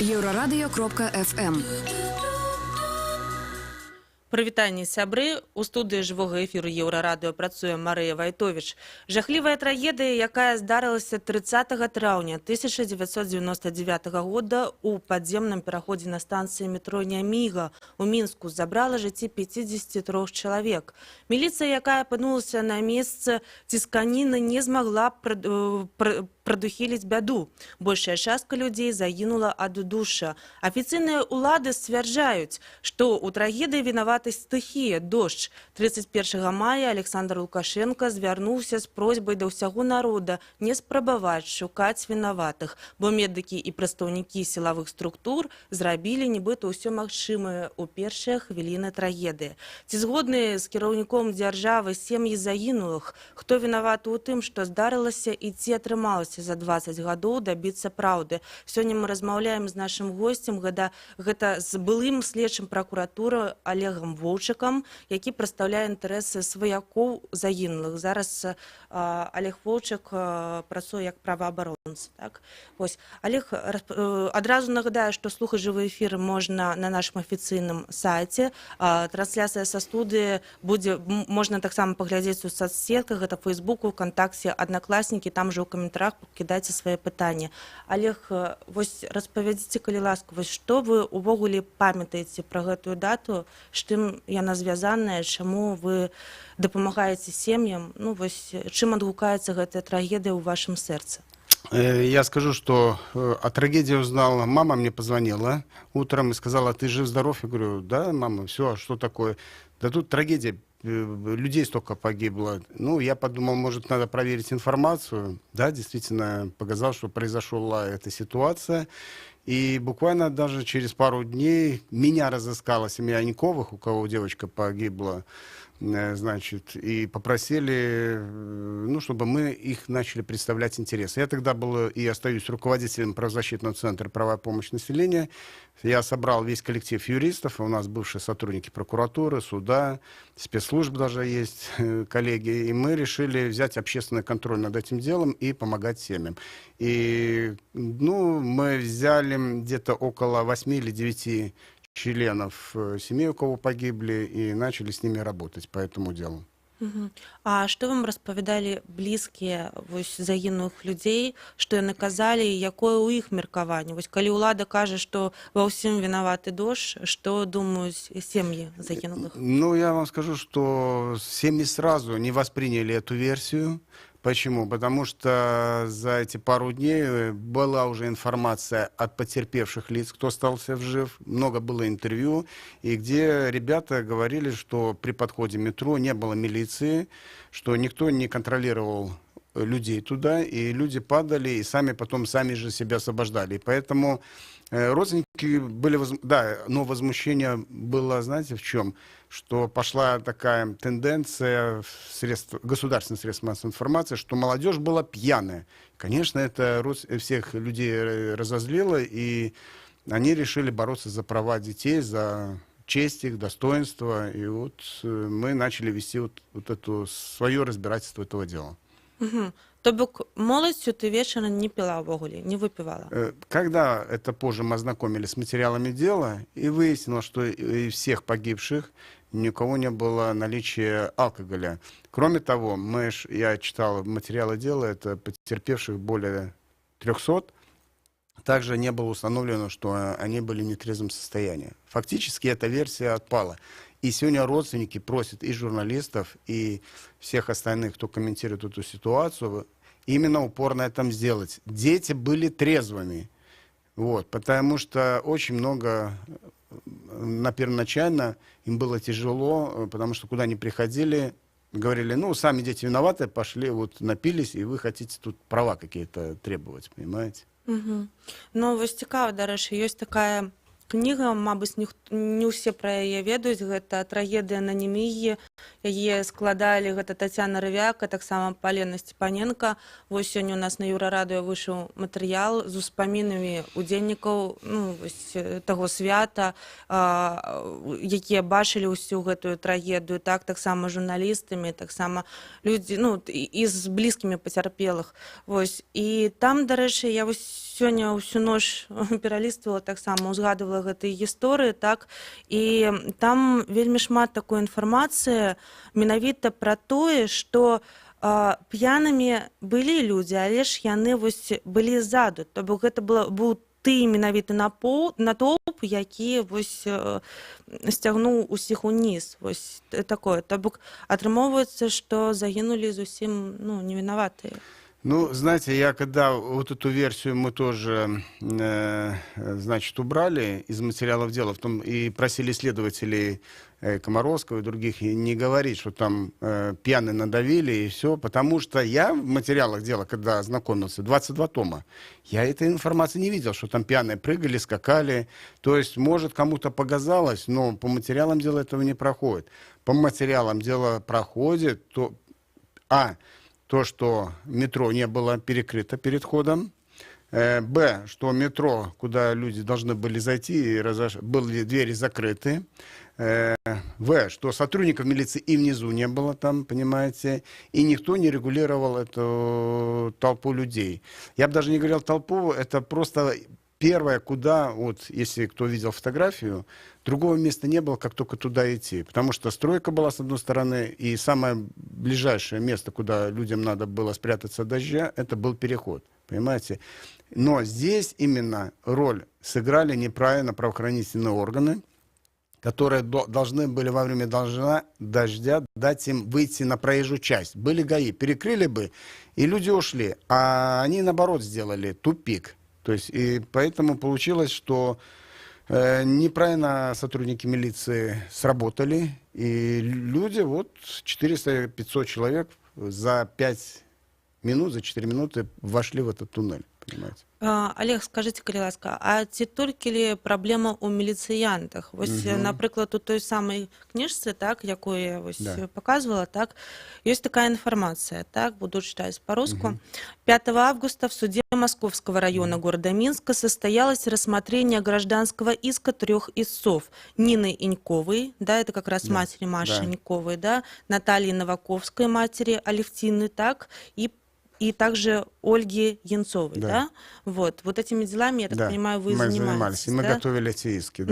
Еўрарадыё.FM. Прывітанне, сябры. У студыі жывога эфіру Еўрарадыё працуе Марыя Вайтовіч. Жахлівая трагедыя, якая здарылася 30 траўня 1999 года у падземным пераходзе на станцыі метро Няміга у Мінску, забрала жыцці 53 чалавек. Міліцыя, якая апынулася на месцы цісканіны, не змагла прадухіліць бяду. Большая частка людзей загінула ад душа. Афіцыйныя ўлады сцвярджаюць, што ў трагедыі вінаваты стыхія, дождж. 31 мая Александр Лукашенко звярнуўся з просьбай да ўсяго народа не спрабаваць шукаць вінаватых, бо медыкі і прадстаўнікі сілавых структур зрабілі нібыта ўсё магчымае ў першыя хвіліны трагедыі. Ці згодныя з кіраўніком дзяржавы сем'і загінулых? Хто вінаваты ў тым, што здарылася, і ці атрымалася за 20 гадоў дабіцца праўды? Сёння мы размаўляем з нашым госцем, гэта з былым следчым пракуратуры Олегом Воўчыкам, які прадстаўляе інтарэсы сваякоў загінулых. Зараз Олег Воўчык працуе як праваабаронца. Так? Олег, адразу нагадаю, што слухаць жывы эфір можна на нашым афіцыйным сайце. Трансляцыя са студыі можна таксама паглядзець у соцсетках, гэта Фейсбуку, ВКонтакце, Аднакласнікі, там жа ў каментарах кідайце свае пытанні. Олег, распавядзіце, калі ласка, што вы увогуле памятаеце пра гэтую дату, з чым яна звязаная, чаму вы дапамагаеце сем'ям, чым адгукаецца гэтая трагедия ў вашем сердце? Я скажу, что о трагедии узнала, мама мне позвонила утром и сказала: ты жив-здоров? Я говорю: да, мама, все, а что такое? Да тут трагедия, людей столько погибло. Я подумал, может, надо проверить информацию. Да, действительно, показал, что произошла эта ситуация. И буквально даже через пару дней меня разыскала семья Аньковых, у кого девочка погибла, значит, и попросили, чтобы мы их начали представлять интересы. Я тогда был и остаюсь руководителем правозащитного центра «Правовая помощь населению». Я собрал весь коллектив юристов, у нас бывшие сотрудники прокуратуры, суда, спецслужб даже есть, коллеги, и мы решили взять общественный контроль над этим делом и помогать семьям. И, мы взяли где-то около 8 или 9 членов семей, у кого погибли, и начали с ними работать по этому делу. А што вам распавядалі блізкія загінулых людзей, што яны казалі, якое ў іх меркаванне? Калі ўлада кажа, што ва ўсім вінаваты дождж, што думаюць сем'і загінулых? Я вам скажу, что семьи сразу не восприняли эту версию. Почему? Потому что за эти пару дней была уже информация от потерпевших лиц, кто остался жив. Много было интервью, и где ребята говорили, что при подходе метро не было милиции, что никто не контролировал людей туда, и люди падали, и сами же себя освобождали. И поэтому родственники были... но возмущение было, знаете, в чем? Что пошла такая тенденция государственных средств массовой информации, что молодежь была пьяная. Конечно, это всех людей разозлило, и они решили бороться за права детей, за честь их, достоинство. И мы начали вести это свое разбирательство этого дела. То бок моладзь ты вечером не пила ўвогуле, не выпивала? Когда это позже мы ознакомились с материалами дела, и выяснилось, что из всех погибших ни у кого не было наличия алкоголя. Кроме того, я читал материалы дела, это потерпевших более 300. Также не было установлено, что они были в нетрезвом состоянии. Фактически эта версия отпала. И сегодня родственники просят и журналистов, и всех остальных, кто комментирует эту ситуацию, именно упор на этом сделать. Дети были трезвыми. Потому что очень много, первоначально им было тяжело, потому что куда ни приходили, говорили: сами дети виноваты, пошли, напились, и вы хотите тут права какие-то требовать, понимаете? Цікава, дарэчы, ёсць такая кніга, мабыць, не ўсе пра яе ведаюць, гэта «Трагедыя на Нямігі», яе складалі гэта Тацяна Рывяк, а таксама Палена Степаненко. Вось сёння у нас на Еўрарадыё выйшаў матэрыял з успамінамі удзельнікаў таго свята, якія бачылі ўсю гэтую трагедыю, таксама журналістамі, таксама людзі, і з блізкімі пацярпелых. Вось. І там, дарэчы, я вось сёння ўсю ноч пераліствала, таксама узгадывала гэтыя гісторыі, і там вельмі шмат такой інфармацыі менавіта пра тое, што п'янымі былі людзі, але ж яны вось былі ззаду. То бок гэта быў ты менавіта натоўп, які вось сцягнуў усіх уніз. Вось такое. То бок атрымоўваецца, што загінулі зусім невінаватыя. Ну, знаете, я когда вот эту версию мы тоже, значит, убрали из материалов дела, и просили следователей Комаровского и других не говорить, что там пьяные надавили и все, потому что я в материалах дела, когда ознакомился, 22 тома, я этой информации не видел, что там пьяные прыгали, скакали. То есть, может, кому-то показалось, но по материалам дела этого не проходит. По материалам дела проходит, то, что метро не было перекрыто перед входом. Б, что метро, куда люди должны были зайти, были двери закрыты. В, что сотрудников милиции и внизу не было там, понимаете, и никто не регулировал эту толпу людей. Я бы даже не говорил толпу, это просто первое, куда, вот если кто видел фотографию, другого места не было, как только туда идти. Потому что стройка была с одной стороны, и самое ближайшее место, куда людям надо было спрятаться от дождя, это был переход. Понимаете? Но здесь именно роль сыграли неправильно правоохранительные органы, которые должны были во время дождя дать им выйти на проезжую часть. Были ГАИ, перекрыли бы, и люди ушли. А они, наоборот, сделали тупик. То есть, и поэтому получилось, что неправильно сотрудники милиции сработали, и люди, 400-500 человек за 5 минут, за 4 минуты вошли в этот туннель, понимаете. Олег, скажите, калі ласка, а ці толькі ли праблема ў міліцыянтах? Вось, напрыклад, у той самай кніжцы, якую я показывала, есть такая информация, буду читать по-русски. 5 августа в суде Московского района города Минска состоялось рассмотрение гражданского иска 3 истцов. Нины Иньковой, это как раз матери Маши Иньковой, Натальи Новаковской, матери Алевтины, и также Ольги Янцовой, Вот этими делами, я так понимаю, вы занимались. И мы готовили эти иски,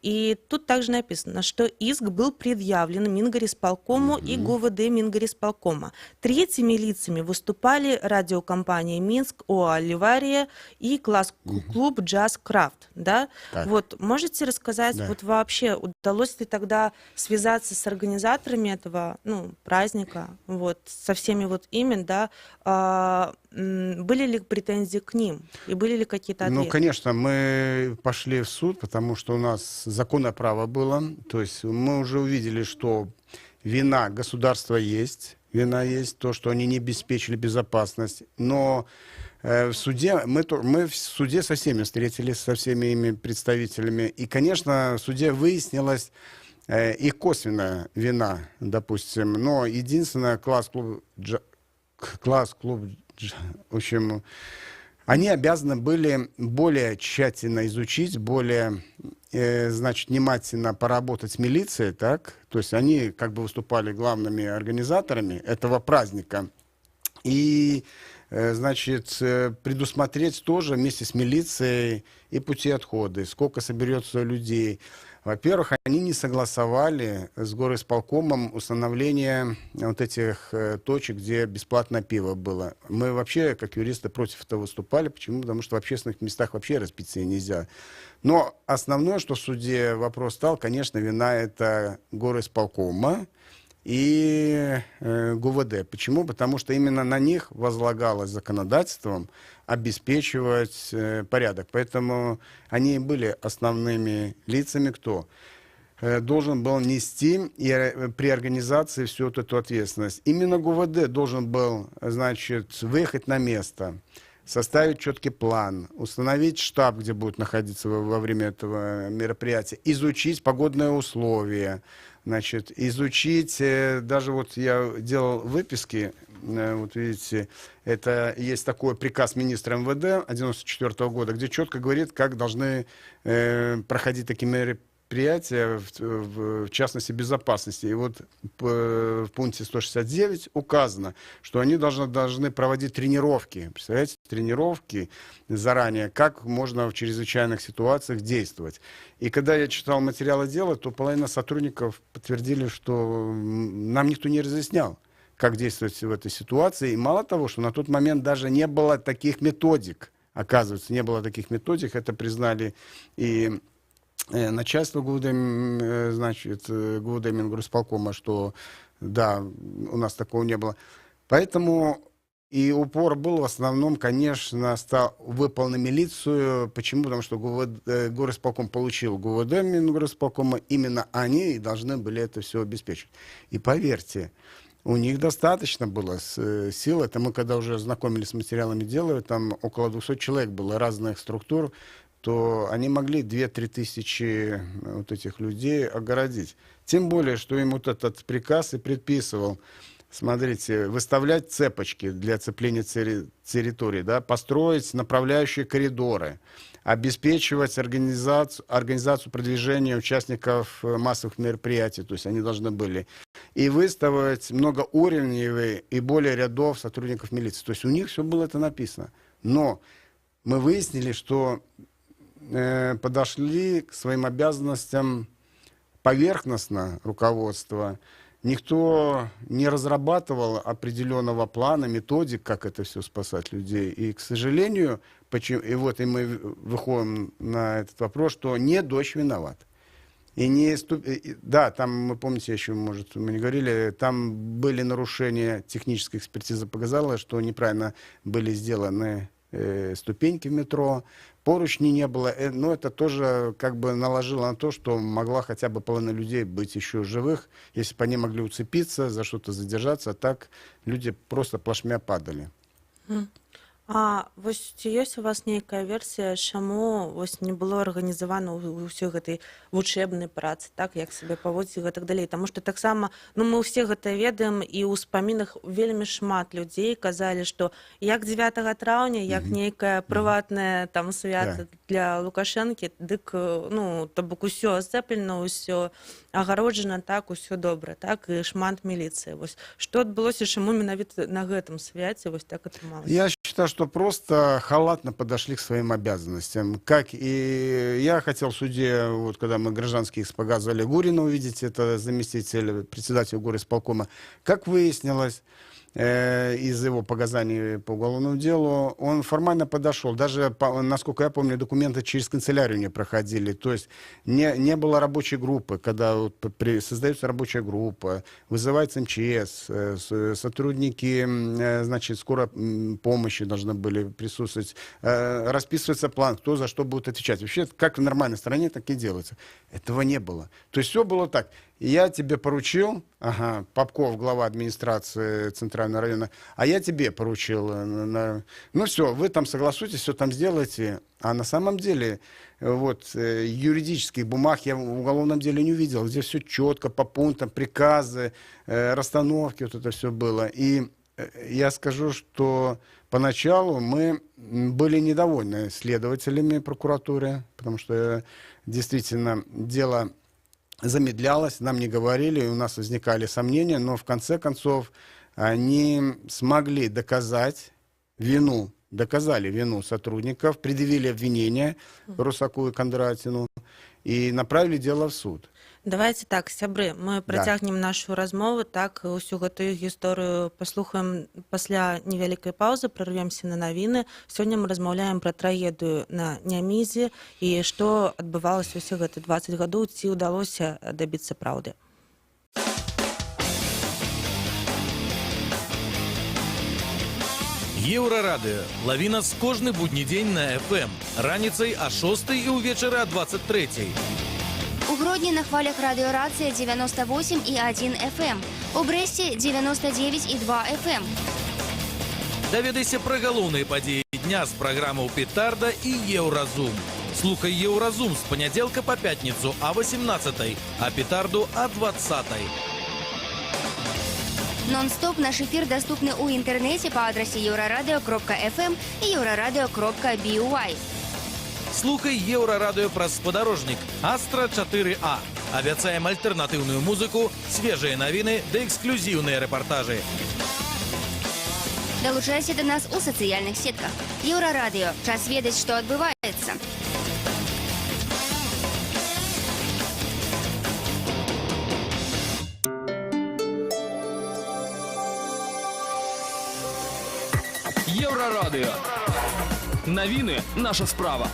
И тут также написано, что иск был предъявлен Мингорисполкому и ГУВД Мингорисполкома. Третьими лицами выступали радиокомпания «Минск», ОАО «Ливария» и класс-клуб «Джаз Крафт». Можете рассказать, вообще удалось ли тогда связаться с организаторами этого праздника, со всеми ими, были ли претензии к ним? И были ли какие-то ответы? Ну, конечно, мы пошли в суд, потому что у нас законное право было. То есть мы уже увидели, что вина государства есть. Вина есть, то, что они не обеспечили безопасность. Но в суде, мы в суде со всеми встретились, со всеми ими представителями. И, конечно, в суде выяснилось и косвенная вина, допустим. Но единственное, класс-клуб, в общем, они обязаны были более тщательно изучить, более, внимательно поработать с милицией, То есть они выступали главными организаторами этого праздника. И, предусмотреть тоже вместе с милицией и пути отхода, сколько соберется людей. Во-первых, они не согласовали с горисполкомом установление этих точек, где бесплатное пиво было. Мы вообще, как юристы, против этого выступали. Почему? Потому что в общественных местах вообще распиться нельзя. Но основное, что в суде вопрос стал, конечно, вина это горисполкома и ГУВД. Почему? Потому что именно на них возлагалось законодательством обеспечивать порядок. Поэтому они были основными лицами, кто должен был нести при организации всю эту ответственность. Именно ГУВД должен был, выехать на место, составить четкий план, установить штаб, где будет находиться во время этого мероприятия, изучить погодные условия, значит, изучить, даже вот я делал выписки, вот видите, это есть такой приказ министра МВД 1994 года, где четко говорит, как должны проходить такие мероприятия, в частности, безопасности. И вот в пункте 169 указано, что они должны проводить тренировки. Представляете, тренировки заранее, как можно в чрезвычайных ситуациях действовать. И когда я читал материалы дела, то половина сотрудников подтвердили, что нам никто не разъяснял, как действовать в этой ситуации. И мало того, что на тот момент даже не было таких методик. Оказывается, не было таких методик. Это признали и начальство ГУВД, значит, ГУВД Мингорисполкома, что да, у нас такого не было. Поэтому и упор был в основном, конечно, стал выпал на милицию. Почему? Потому что Горисполком получил ГУВД Мингорисполкома. Именно они и должны были это все обеспечить. И поверьте, у них достаточно было сил. Это мы, когда уже знакомились с материалами дела, там около 200 человек было разных структур, то они могли 2-3 тысячи вот этих людей огородить. Тем более, что им вот этот приказ и предписывал, смотрите, выставлять цепочки для оцепления территории, да, построить направляющие коридоры, обеспечивать организацию продвижения участников массовых мероприятий, то есть они должны были, и выставить многоуровневые и более рядов сотрудников милиции. То есть у них все было это написано. Но мы выяснили, что подошли к своим обязанностям поверхностно руководство. Никто не разрабатывал определенного плана, методик, как это все спасать людей. И, к сожалению, и вот и мы выходим на этот вопрос, что не дочь виноват. И не да, там, мы помните, еще, может, мы не говорили, там были нарушения, техническая экспертиза показала, что неправильно были сделаны ступеньки в метро, поручней не было, но это тоже как бы наложило на то, что могла хотя бы половина людей быть еще живых, если бы они могли уцепиться, за что-то задержаться, а так люди просто плашмя падали. А вось ці ёсць у вас нейкая версія, чаму вось не было арганізавана ўсёй гэтай вучэбнай працы, так, як сябе паводзіць і гэтак далей. Таму што таксама, ну, мы ўсе гэта ведаем, і ў успамінах вельмі шмат людзей казалі, што як 9 траўня, як нейкае прыватнае там свята для Лукашэнкі, дык, ну, то бок усё ацэплена, усё агароджана, так, усё добра, так, і шмат міліцыі. Вось што адбылося, чаму менавіта на гэтым свяце вось так атрымалася? Я считаю, что просто халатно подошли к своим обязанностям. Как и я хотел в суде, вот когда мы гражданские иск показывали Гурина увидеть, это заместитель председателя горисполкома, как выяснилось, из его показаний по уголовному делу, он формально подошел. Даже, насколько я помню, документы через канцелярию не проходили. То есть не было рабочей группы. Когда вот создается рабочая группа, вызывается МЧС, сотрудники, значит, скорой помощи должны были присутствовать, расписывается план, кто за что будет отвечать. Вообще, как в нормальной стране, так и делается. Этого не было. То есть все было так. Я тебе поручил, ага, Попков, глава администрации Центрального района, а я тебе поручил. Ну все, вы там согласуйтесь, все там сделаете. А на самом деле, вот, юридических бумаг я в уголовном деле не увидел, где все четко, по пунктам, приказы, расстановки, вот это все было. И я скажу, что поначалу мы были недовольны следователями прокуратуры, потому что действительно дело замедлялось, нам не говорили, у нас возникали сомнения, но в конце концов они смогли доказать вину, доказали вину сотрудников, предъявили обвинения Русаку и Кондратину и направили дело в суд. Давайте так, сябры, мы працягнем нашу размову, так, усю гэтую гісторыю паслухаем пасля невялікай паўзы, прарвемся на навіны. Сёння мы размаўляем пра трагедыю на Нямізе і што адбывалася ўсе гэты 20 гадоў, ці ўдалося дабіцца праўды. Еўрарадыё. Лаві нас кожны будні дзень на FM. Раніцай о 6 і ўвечары о 23. У Гродні на хвалях радіорація 98,1 FM. У Брэсце 99,2 FM. Даведайся пра галоўныя падзеі дня з праграмаў «Петарда» і «Еўразум». Слухай Еўразум с понеделька по пятницу о 18, а петарду о 20. Нон-стоп наш эфир доступны у интернете по адресу euroradio.fm и euroradio.by. Слухай Еўрарадыё праз спадарожнік Астра 4А. Абяцаем альтэрнатыўную музыку, свежыя навіны да эксклюзіўныя рэпартажы. Долучайся до нас у социальных сетках. Еврорадио. Час ведать, что отбывается. Еврорадио. Новины – наша справа.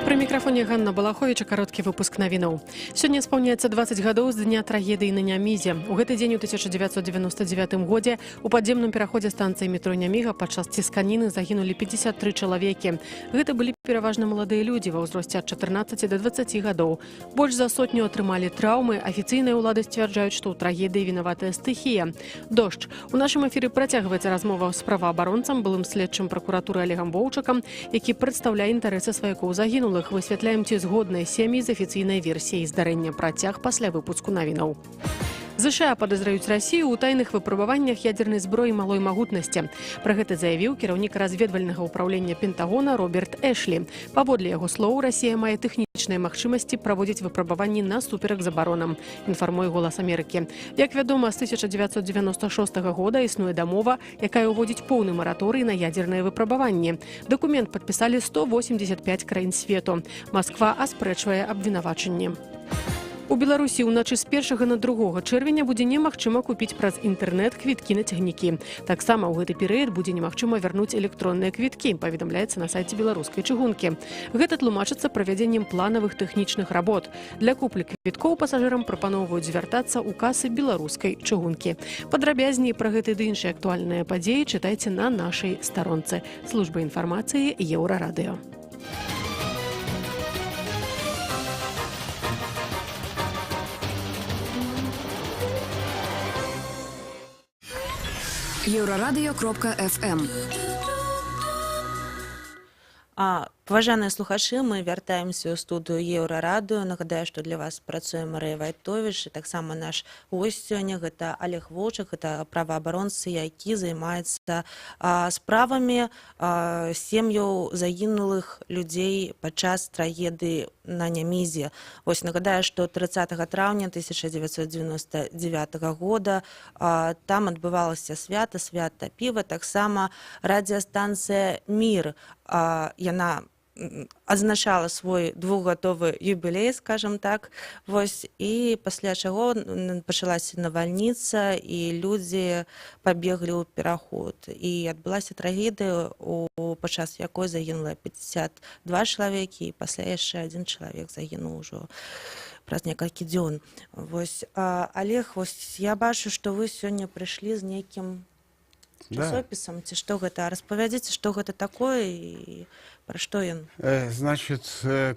Пры мікрафоне Ганна Балаховіча кароткі выпуск навінаў. Сёння спаўняецца 20 гадоў з дня трагедыі на Нямізе. У гэты дзень у 1999 годзе у падземным пераходзе станцыі метро Няміга падчас цісканіны загінулі 53 чалавекі. Гэта былі пераважна маладыя людзі ва ўзросце ад 14 до 20 гадоў. Больш за сотню атрымалі траўмы. Афіцыйныя ўлады сцвярджаюць, што ў трагедыі вінаватая стыхія. Дождж. У нашым эфіры працягваецца размова з праваабаронцам, былым следчым пракуратуры Олегам Воўчакам, які прадстаўляе інтарэсы сваякоў загінулых. Высвятляем, ці згодныя сем'і з афіцыйнай версіяй здарэння. Працяг пасля выпуску навінаў. ЗША падазраюць Расію ў тайных выпрабаваннях ядзернай зброі малой магутнасці. Пра гэта заявіў кіраўнік разведвальнага ўпраўлення Пентагона Роберт Эшлі. Паводле яго слоў, Расія мае тэхнічныя магчымасці праводзіць выпрабаванні насуперак забаронам, інфармуе «Голас Амерыкі». Як вядома, з 1996 года існуе дамова, якая ўводзіць поўны мараторый на ядзерныя выпрабаванні. Дакумент падпісалі 185 краін свету. Масква аспрэчвае абвінавачанні. У Беларусі ўначы з 1 на 2 чэрвеня будзе немагчыма купіць праз інтэрнэт квіткі на цягнікі. Таксама ў гэты перыяд будзе немагчыма вярнуць электронныя квіткі, паведамляецца на сайце беларускай чыгункі. Гэта тлумачыцца правядзеннем планавых тэхнічных работ. Для куплі квіткоў пасажырам прапаноўваюць звяртацца ў касы беларускай чыгункі. Падрабязней пра гэты ды іншыя актуальныя падзеі чытайце на нашай старонцы. Служба інфармацыі Еўрарадыё. Еврорадио.фм. Паважаныя слухачы, мы вяртаемся ў студыю Еўрарадыё. Нагадаю, што для вас працуе Марыя Вайтовіч, і таксама наш госць сёння гэта Олег Воўчак, гэта праваабаронца, які займаецца справамі сем'яў загінулых людзей падчас трагедыі на Нямізе. Вось нагадаю, што 30 траўня 1999 года там адбывалася свята піва, таксама радыёстанцыя «Мір». Яна адзначала свой двухгадовы юбілей, скажем так, вось, і пасля чаго пачалася навальніца, і людзі пабеглі ў пераход. І адбылася трагедыя, падчас якой загінула 52 чалавекі, і пасля яшчэ адзін чалавек загінуў ужо праз некалькі дзён. Вось, Олег, вось я бачу, што вы сёння прыйшлі з нейкім часописом, ці што гэта? Распавядзіце, што гэта такое і про что он? Значит,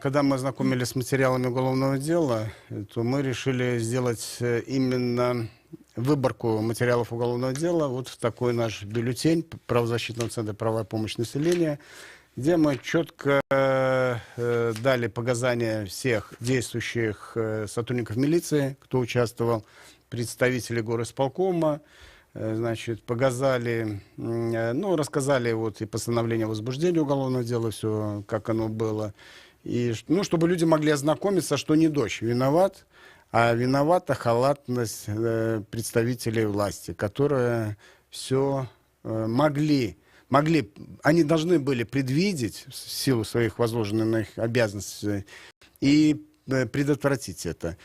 когда мы ознакомились с материалами уголовного дела, то мы решили сделать именно выборку материалов уголовного дела вот в такой наш бюллетень правозащитного центра «Правовая помощь населению», где мы четко дали показания всех действующих сотрудников милиции, кто участвовал, представителей горосполкома, значит, показали, ну, рассказали вот и постановление о возбуждении уголовного дела, все, как оно было. И, ну, чтобы люди могли ознакомиться, что не дочь виноват, а виновата халатность представителей власти, которые все могли, они должны были предвидеть в силу своих возложенных на их обязанностей и предотвратить это.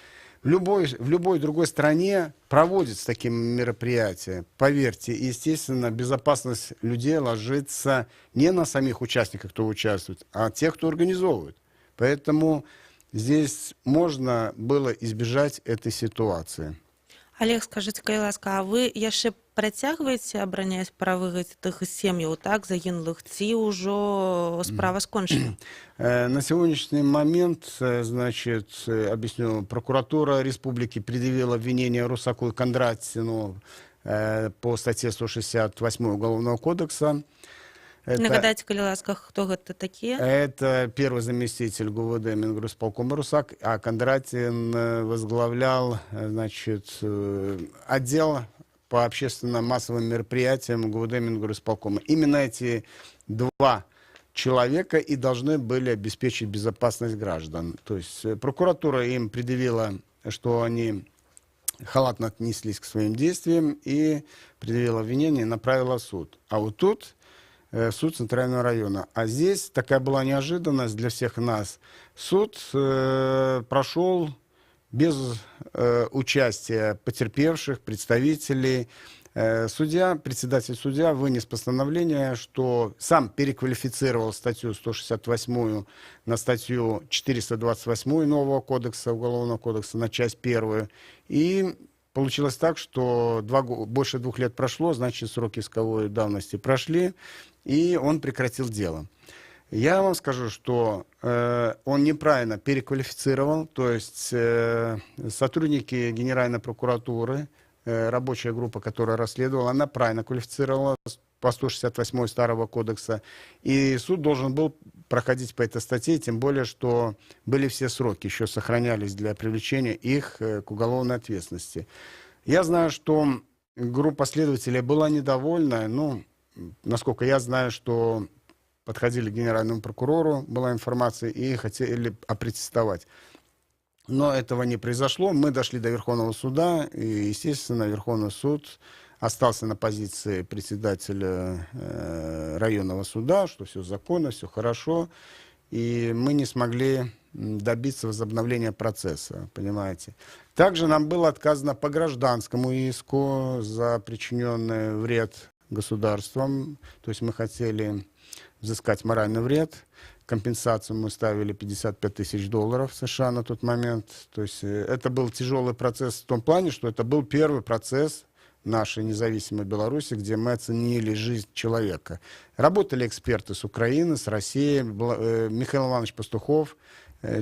В любой другой стране проводятся такие мероприятия. Поверьте, естественно, безопасность людей ложится не на самих участников, кто участвует, а тех, кто организовывает. Поэтому здесь можно было избежать этой ситуации. Олег, скажите, калі ласка, а вы яшчэ працягваеце абараняць правы гэтых сем'яў, так, загінулых, ці ўжо справа скончана? На сегодняшний момент, значит, объясню, прокуратура республики предъявила обвинение Русаку и Кондратьину по статье 168 Уголовного кодекса. Нагадайте, калі ласка, хто гэта такія? Это первый заместитель ГУВД Мингрусполкома Русак, а Кондратин возглавлял, значит, отдел по общественно-массовым мероприятиям ГУВД Мингрусполкома. Именно эти два человека и должны были обеспечить безопасность граждан. То есть прокуратура им предъявила, что они халатно отнеслись к своим действиям и предъявила обвинение и направила в суд. А вот тут суд Центрального района. А здесь такая была неожиданность для всех нас. Суд прошел без участия потерпевших, представителей. Председатель судья вынес постановление, что сам переквалифицировал статью 168 на статью 428 нового кодекса, Уголовного кодекса, на часть первую. И получилось так, что больше 2 лет прошло, значит, сроки исковой давности прошли, и он прекратил дело. Я вам скажу, что он неправильно переквалифицировал, то есть сотрудники Генеральной прокуратуры, рабочая группа, которая расследовала, она правильно квалифицировала по 168 старого кодекса, и суд должен был проходить по этой статье, тем более, что были все сроки, еще сохранялись для привлечения их к уголовной ответственности. Я знаю, что группа следователей была недовольна, ну, насколько я знаю, что подходили к генеральному прокурору, была информация, и хотели опротестовать. Но этого не произошло. Мы дошли до Верховного суда, и, естественно, Верховный суд остался на позиции председателя районного суда, что все законно, все хорошо, и мы не смогли добиться возобновления процесса, понимаете. Также нам было отказано по гражданскому иску за причиненный вред государством, то есть мы хотели взыскать моральный вред. Компенсацию мы ставили $55 тысяч США на тот момент. То есть это был тяжелый процесс в том плане, что это был первый процесс нашей независимой Беларуси, где мы оценили жизнь человека. Работали эксперты с Украины, с России. Михаил Иванович Пастухов,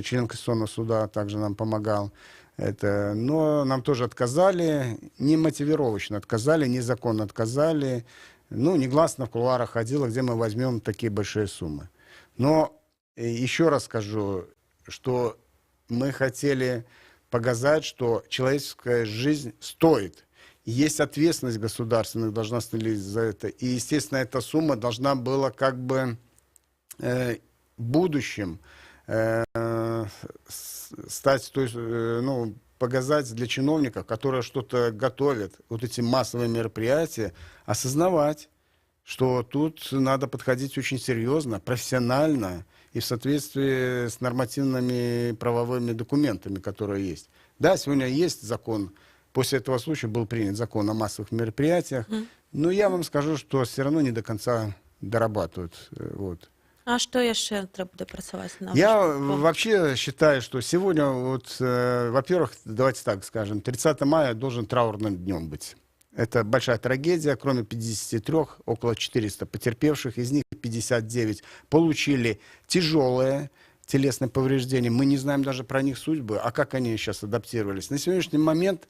член Конституционного суда, также нам помогал. Но нам тоже отказали, не мотивировочно отказали, незаконно отказали. Ну, негласно в кулуарах ходило, где мы возьмем такие большие суммы. Но еще раз скажу, что мы хотели показать, что человеческая жизнь стоит. Есть ответственность государственных должностных лиц за это. И, естественно, эта сумма должна была как бы в будущем стать, то есть, ну, показать для чиновников, которые что-то готовят, вот эти массовые мероприятия, осознавать, что тут надо подходить очень серьезно, профессионально и в соответствии с нормативными правовыми документами, которые есть. Да, сегодня есть закон, после этого случая был принят закон о массовых мероприятиях, но я вам скажу, что все равно не до конца дорабатывают. Вот. А что еще треба допрацовать? Я вообще считаю, что сегодня, вот, во-первых, давайте так скажем, 30 мая должен траурным днем быть. Это большая трагедия. Кроме 53, около 400 потерпевших, из них 59 получили тяжелые телесные повреждения. Мы не знаем даже про них судьбы, а как они сейчас адаптировались. На сегодняшний момент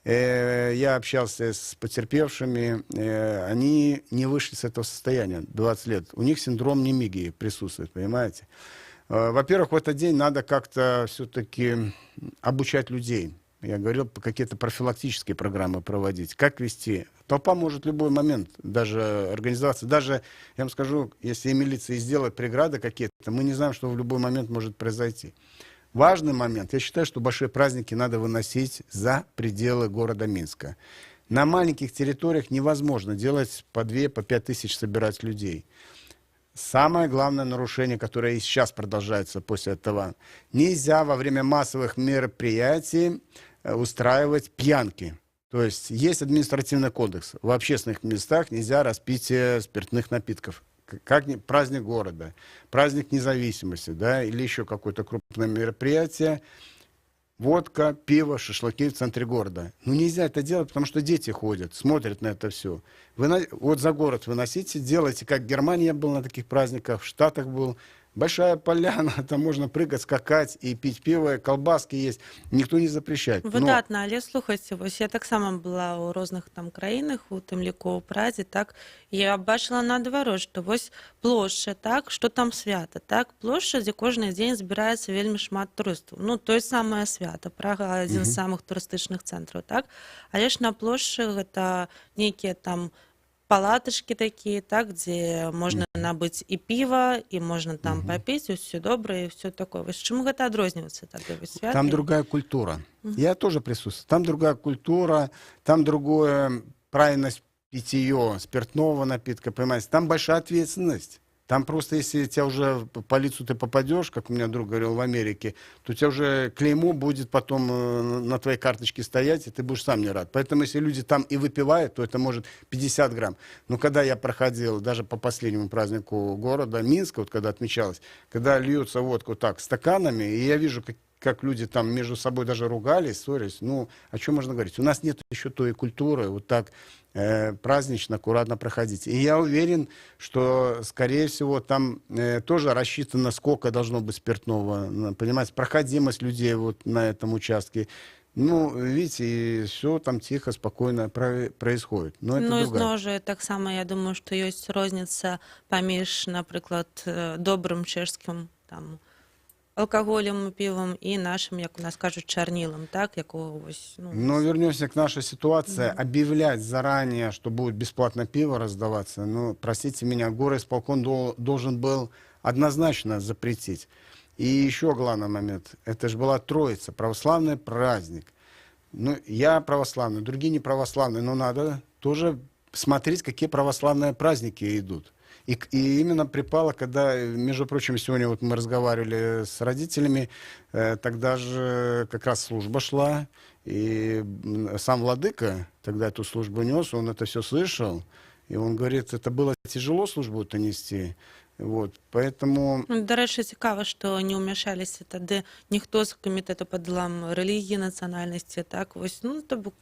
я общался с потерпевшими, они не вышли с этого состояния 20 лет. У них синдром немигии присутствует, понимаете? Во-первых, в этот день надо как-то все-таки обучать людей. Я говорил, какие-то профилактические программы проводить. Как вести? Толпа может в любой момент даже организоваться. Даже, я вам скажу, если и милиция сделает преграды какие-то, мы не знаем, что в любой момент может произойти. Важный момент. Я считаю, что большие праздники надо выносить за пределы города Минска. На маленьких территориях невозможно делать по 2, по 5 тысяч собирать людей. Самое главное нарушение, которое и сейчас продолжается после этого. Нельзя во время массовых мероприятий устраивать пьянки. То есть есть административный кодекс. В общественных местах нельзя распитие спиртных напитков. Как праздник города, праздник независимости, да, или еще какое-то крупное мероприятие. Водка, пиво, шашлыки в центре города. Ну, нельзя это делать, потому что дети ходят, смотрят на это все. Вот за город выносите, делайте, как в Германии я был на таких праздниках, в Штатах был. большая поляна, там можно прыгать, скакать и пить пиво, и колбаски есть, никто не запрещает. Но Выдатна, але слухайце, вось я таксама была ў розных там краінах, у тым ліку ў Прадзе, так, і я бачыла наадварот, што вось плошча, так, што там свята, так, плошча, дзе кожны дзень збіраецца вельмі шмат турыстаў. Ну, тое самае свята, Прага адзін з самых турыстычных цэнтраў, так, але ж на плошчы гэта нейкія там палатачкі такія, так, дзе можна набыць і піва, і можна там папіць, і ўсё добра, і ўсё такое. Вось чым гэта адрозніваецца тады вось свята? там другая культура. Я тоже присутствую. Там другая культура, там другое правильность питье, спиртного напитка, понимаете. Там большая ответственность. Там просто, если тебя уже в полицию ты попадешь, как у меня друг говорил в Америке, то у тебя уже клеймо будет потом на твоей карточке стоять, и ты будешь сам не рад. Поэтому, если люди там и выпивают, то это может 50 грамм. Но когда я проходил, даже по последнему празднику города, Минска, вот когда отмечалось, когда льется водка вот так стаканами, и я вижу, как люди там между собой даже ругались, ссорились, ну, о чем можно говорить? У нас нет еще той культуры, вот так празднично, аккуратно проходить. И я уверен, что, скорее всего, там тоже рассчитано, сколько должно быть спиртного, понимаете, проходимость людей вот на этом участке. Ну, видите, и все там тихо, спокойно происходит. Но это Ну, і другая. зноў жа, таксама, я думаю, што ёсць розніца паміж, напрыклад, добрым чэшскім там алкоголем, пивом и нашим, як у нас кажут, чарнилом, так, якого ось, ну... Но вернемся к нашей ситуации. Объявлять заранее, что будет бесплатно пиво раздаваться, ну, простите меня, горосполком должен был однозначно запретить. И еще главный момент. Это же была Троица, православный праздник. Ну, я православный, другие не православные, но надо тоже смотреть, какие православные праздники идут. И именно припало, когда, между прочим, сегодня вот мы разговаривали с родителями, тогда же как раз служба шла, и сам владыка тогда эту службу нес, он это все слышал, и он говорит, это было тяжело службу-то нести. Вот, поэтому... До рэчы, цікава, што не ўмяшаліся тады ніхто з камітэта па дэлам рэлігіі, нацыянальнасці, так, вось, ну, то бок,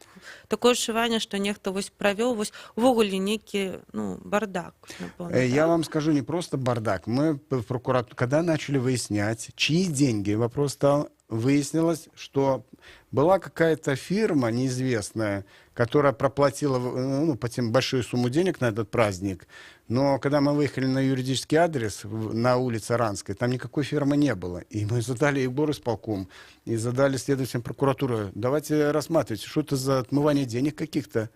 такое адчуванне, што нехта вось правёў, вось, увогуле нейкі, ну, бардак, напэўна. Я вам скажу, не просто бардак. Мы в прокуратуре, когда начали выяснять, чьи деньги, вопрос стал, выяснилось, что была какая-то фирма неизвестная, которая проплатила, ну, по тем большую сумму денег на этот праздник, но когда мы выехали на юридический адрес на улице Аранской, там никакой фирмы не было. И мы задали и горосполком, и задали следователям прокуратуры, давайте рассматривать, что это за отмывание денег каких-то.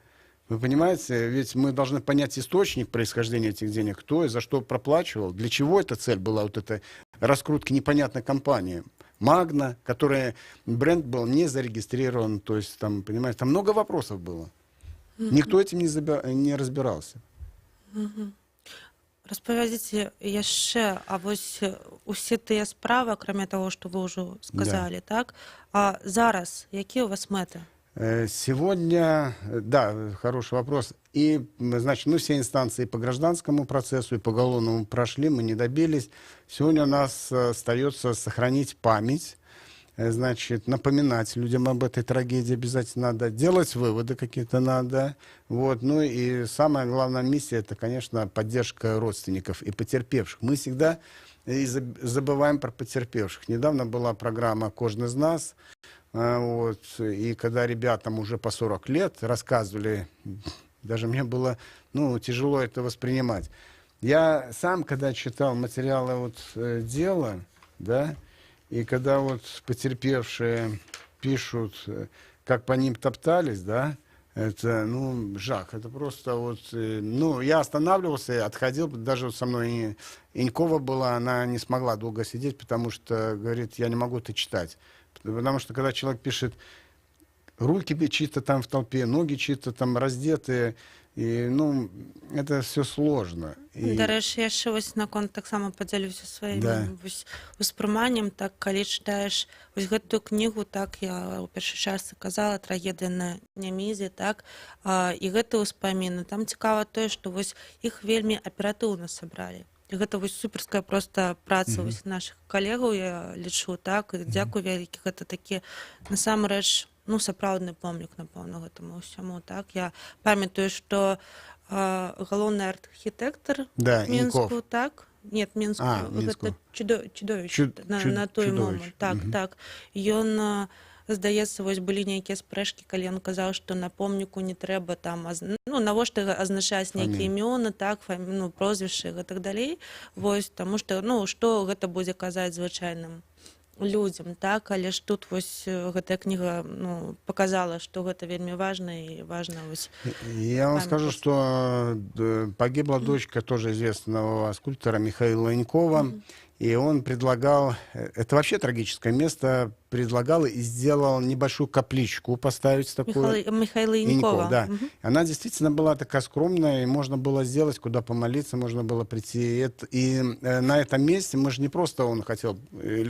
Вы понимаете, ведь мы должны понять источник происхождения этих денег, кто и за что проплачивал, для чего эта цель была, вот этой раскрутки непонятной компании. Магна, которая бренд был не зарегистрирован, то есть там, понимаете, там много вопросов было. Никто этим не разбирался. Распавядзіце яшчэ, а вось усе тыя справы, акрамя таго, што вы ўжо сказалі, так? А зараз якія у вас мэты? Сегодня, да, хороший вопрос. И, значит, ну, все инстанции по гражданскому процессу и по уголовному прошли, мы не добились. Сегодня у нас остается сохранить память, значит, напоминать людям об этой трагедии обязательно надо, делать выводы какие-то надо. Вот. Ну и самая главная миссия, это, конечно, поддержка родственников и потерпевших. Мы всегда забываем про потерпевших. Недавно была программа «Кожный из нас». Вот. И когда ребятам уже по 40 лет рассказывали, даже мне было, ну, тяжело это воспринимать. Я сам, когда читал материалы вот, дела, да, и когда вот потерпевшие пишут, как по ним топтались, да, это, ну, жах, это просто вот, ну, я останавливался, отходил, даже вот со мной Инькова была, она не смогла долго сидеть, потому что, говорит, я не могу это читать. Потому что когда человек пишет, руки чьи-то там в толпе, ноги чьи-то там раздетые, и, ну, это все сложно. И... Да рэчы, яшчэ вось наконт таксама падзялюся сваім вось успрыманнем, так, калі чытаеш вось гэтую кнігу, так, я ў першай частцы казала, трагедыя на Нямізе, так, і гэтыя ўспаміны, там цікава тое, што вось іх вельмі аператыўна сабралі. І гэта вось суперская проста праца вось нашых калегаў, я лічу, так, і дзякуй вялікі, гэта такі, насамрэч, ну, сапраўдны помнік, напэўна, гэтаму ўсяму, так. Я памятаю, што галоўны архітэктар да, Мінску, Иньков. так, Нет, Мінску. Мінску. Гэта чудовішча на той момент. Так, так. Ён, здаецца, вось былі нейкія спрэчкі, калі ён казаў, што на помніку не трэба там, навошта азначаць нейкія імёны, так, прозвішчы і гэтак далей. Вось, таму што, што гэта будзе казаць звычайным людзям, так, але ж тут вось гэтая кніга показала, што гэта вельмі важна і важна вось. Я вам скажу, что погибла дочка тоже известного скульптора Михаила Ленькова, и он предлагал, это вообще трагическое место, предлагал и сделал небольшую капличку поставить такую. Михаила Ленькова. Да. Она действительно была такая скромная, и можно было сделать, куда помолиться, можно было прийти. И на этом месте, мы же не просто он хотел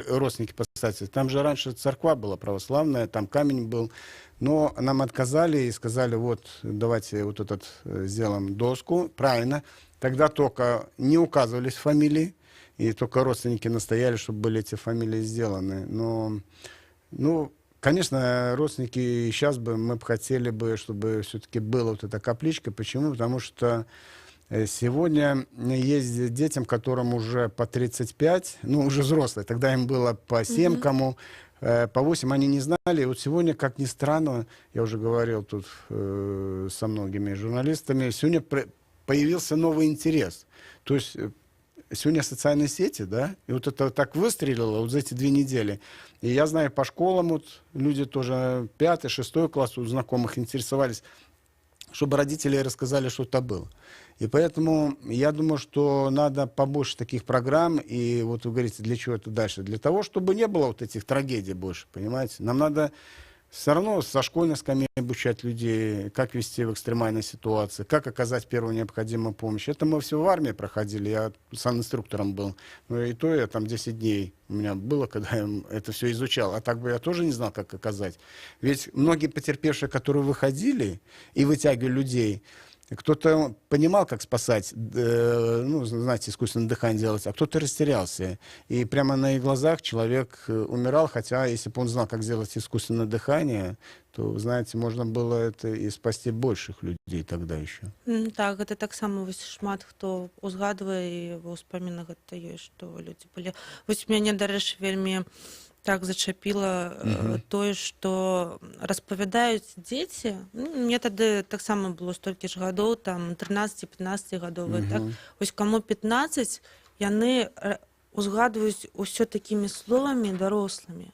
родственники поставить, там же раньше церква была православная, там камень был, но нам отказали и сказали, вот, давайте вот этот сделаем доску, правильно. Тогда только не указывались фамилии, и только родственники настояли, чтобы были эти фамилии сделаны. Но, конечно, родственники сейчас мы бы хотели бы, чтобы все-таки была вот эта капличка. Почему? Потому что сегодня есть детям, которым уже по 35, уже взрослые, тогда им было по 7, кому по 8, они не знали. И вот сегодня, как ни странно, я уже говорил тут со многими журналистами, сегодня появился новый интерес. То есть сегодня социальные сети, да, и вот это так выстрелило вот за эти 2 недели. И я знаю, по школам вот люди тоже 5-6 класс у знакомых интересовались, чтобы родители рассказали, что это было. И поэтому я думаю, что надо побольше таких программ. И вот вы говорите, для чего это дальше? Для того, чтобы не было вот этих трагедий больше, понимаете? Нам надо все равно со школьной скамьи обучать людей, как вести в экстремальной ситуации, как оказать первую необходимую помощь. Это мы все в армии проходили, я сам инструктором был. И то я там 10 дней у меня было, когда я это все изучал. А так бы я тоже не знал, как оказать. Ведь многие потерпевшие, которые выходили и вытягивали людей, кто-то понимал, как спасать, знаете, искусственное дыхание делать, а кто-то растерялся. И прямо на их глазах человек умирал, хотя если бы он знал, как сделать искусственное дыхание, то, знаете, можно было это и спасти больших людей тогда еще. Так, гэта таксама вось шмат хто узгадвае і ва ўспамінах гэта ёсць, што людзі былі. Вось мяне, дарэчы, вельмі так зачапіла тое, што распавядаюць дзеці. Мне тады таксама было столькі ж гадоў, там 13-15 гадовыя, так. Вось каму 15, яны узгадваюць усё такімі словамі дарослымі.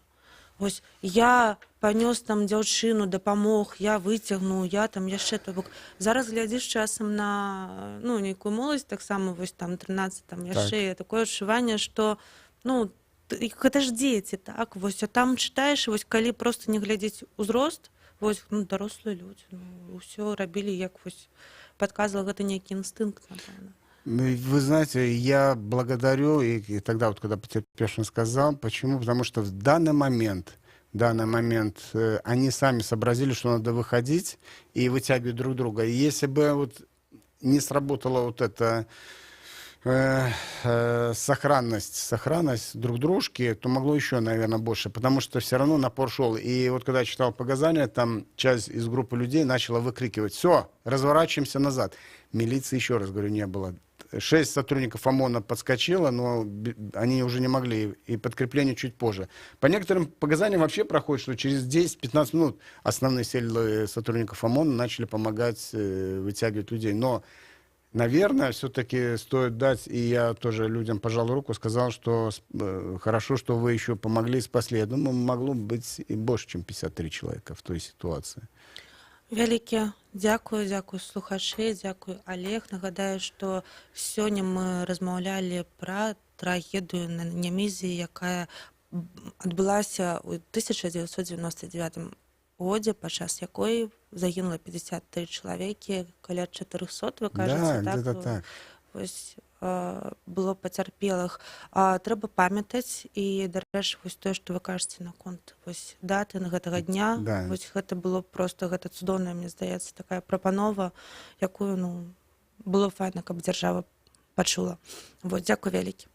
Вось я панёс там дзяўчыну, дапамог, я выцягнуў, я там яшчэ то бок. Зараз глядзіш часам на нейкую моладзь, таксама вось там 13, там яшчэ такое адчуванне, што гэта ж дзеці, так, вось, а там чытаеш, вось калі проста не глядзець узрост, вось, дарослыя людзі, ўсё рабілі, як вось падказвала гэта нейкі инстинкт, напэўна. Вы знаете, я благодарю, и тогда вот, когда потерпевшим сказал, почему? Потому что в данный момент они сами сообразили, что надо выходить и вытягивать друг друга. И если бы вот не сработала вот эта сохранность друг дружки, то могло еще, наверное, больше, потому что все равно напор шел. И вот когда я читал показания, там часть из группы людей начала выкрикивать: все, разворачиваемся назад. Милиции, еще раз говорю, не было. 6 сотрудников ОМОНа подскочило, но они уже не могли, и подкрепление чуть позже. По некоторым показаниям вообще проходит, что через 10-15 минут основные силы сотрудников ОМОНа начали помогать вытягивать людей. Но, наверное, все-таки стоит дать, и я тоже людям пожал руку, сказал, что хорошо, что вы еще помогли и спасли. Я думаю, могло быть и больше, чем 53 человека в той ситуации. Вялікі дзякую слухачы, дзякую Олег. Нагадаю, што сёння мы размаўлялі пра трагедыю на Нямізі, якая адбылася ў 1999 годзе, падчас якой загінула 53 чалавекі, каля 400, вы кажаце, так? Да, так. Вось было пацярпелых. Трэба памятаць, і, дарэчы, вось тое, што вы кажаце наконт вось даты на гэтага дня, вось гэта было проста, гэта цудоўная, мне здаецца, такая прапанова, якую, было файна, каб дзяржава пачула. Вот, дзякуй вялікі.